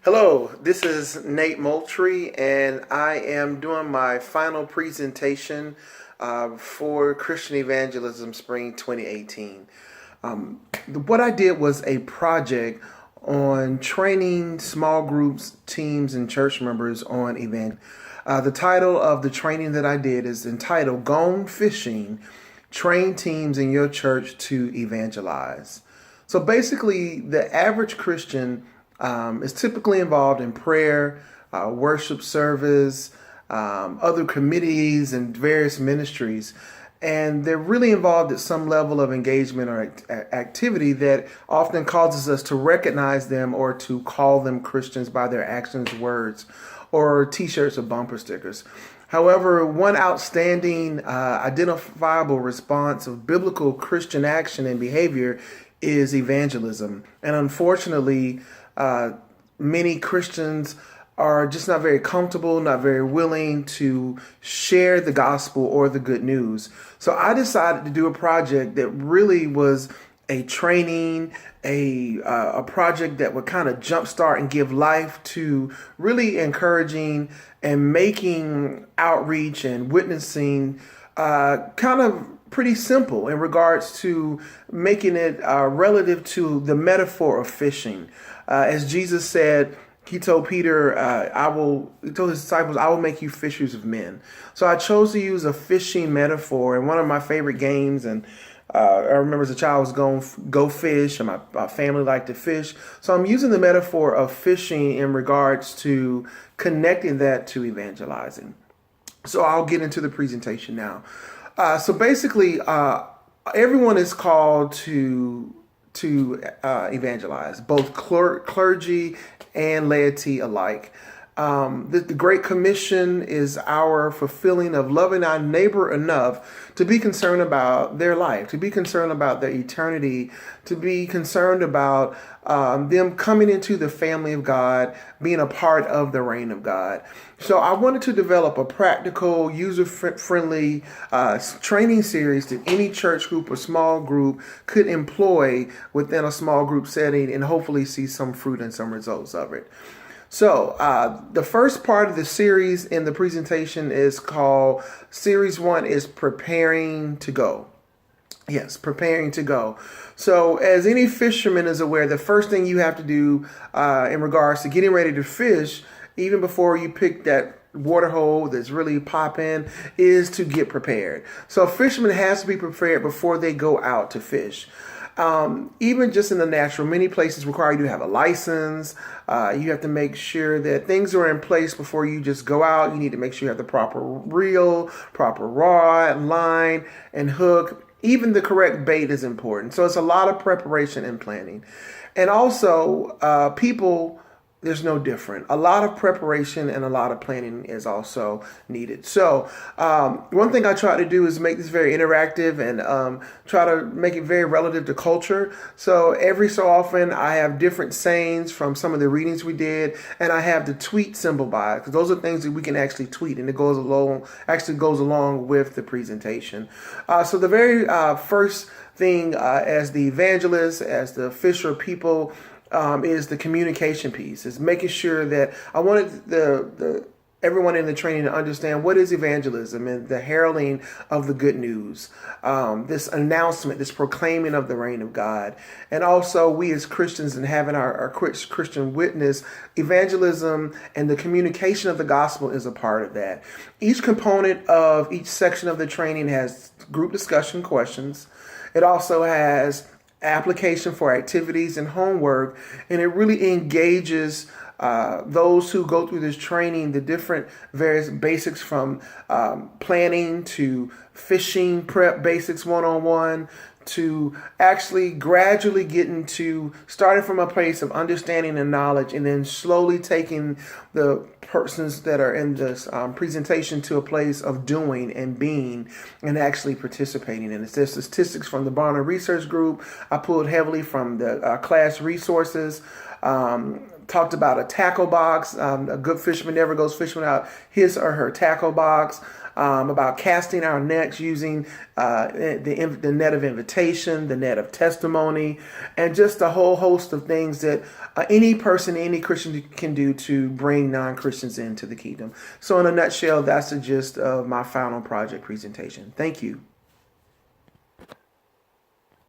Hello, this is Nate Moultrie, and I am doing my final presentation for Christian Evangelism Spring 2018. What I did was a project on training small groups, teams, and church members on evangelism. The title of the training that I did is entitled Gone Fishing, Train Teams in Your Church to Evangelize. So basically, the average Christian is typically involved in prayer, worship service, other committees, and various ministries. And they're really involved at some level of engagement or activity that often causes us to recognize them or to call them Christians by their actions, words, or t-shirts or bumper stickers. However, one outstanding identifiable response of biblical Christian action and behavior is evangelism. And unfortunately, many Christians are just not very comfortable, not very willing to share the gospel or the good news. So I decided to do a project that really was a training, a project that would kind of jumpstart and give life to really encouraging and making outreach and witnessing kind of pretty simple in regards to making it relative to the metaphor of fishing. As Jesus said, he told Peter, he told his disciples, I will make you fishers of men. So I chose to use a fishing metaphor. And one of my favorite games, and I remember as a child, was go fish, and my family liked to fish. So I'm using the metaphor of fishing in regards to connecting that to evangelizing. So I'll get into the presentation now. So basically, everyone is called to evangelize, both clergy and laity alike. The Great Commission is our fulfilling of loving our neighbor enough to be concerned about their life, to be concerned about their eternity, to be concerned about them coming into the family of God, being a part of the reign of God. So I wanted to develop a practical, user-friendly training series that any church group or small group could employ within a small group setting and hopefully see some fruit and some results of it. So the first part of the series in the presentation is called, Series 1 is Preparing to Go. Yes, preparing to go. So as any fisherman is aware, the first thing you have to do in regards to getting ready to fish, even before you pick that water hole that's really popping, is to get prepared. So a fisherman has to be prepared before they go out to fish. Even just in the natural, many places require you to have a license. You have to make sure that things are in place before you just go out. You need to make sure you have the proper reel, proper rod, line, and hook. Even the correct bait is important. So it's a lot of preparation and planning. And also, there's no different. A lot of preparation and a lot of planning is also needed. So one thing I try to do is make this very interactive and try to make it very relative to culture. So every so often I have different sayings from some of the readings we did, and I have the tweet symbol by it, because those are things that we can actually tweet, and it goes along with the presentation. So the very first thing as the evangelist, as the fisher people, is the communication piece. Is making sure that I wanted everyone in the training to understand what is evangelism and the heralding of the good news, this announcement, this proclaiming of the reign of God. And also we as Christians and having our Christian witness, evangelism and the communication of the gospel is a part of that. Each component of each section of the training has group discussion questions. It also has application for activities and homework, and it really engages those who go through this training, the different various basics from planning to fishing prep basics 101 to actually gradually getting to starting from a place of understanding and knowledge, and then slowly taking the persons that are in this presentation to a place of doing and being and actually participating in it. There's statistics from the Barna Research Group. I pulled heavily from the class resources. talked about a tackle box. A good fisherman never goes fishing without his or her tackle box. About casting our nets using the net of invitation, the net of testimony, and just a whole host of things that any person, any Christian can do to bring non-Christians into the kingdom. So in a nutshell, that's the gist of my final project presentation. Thank you.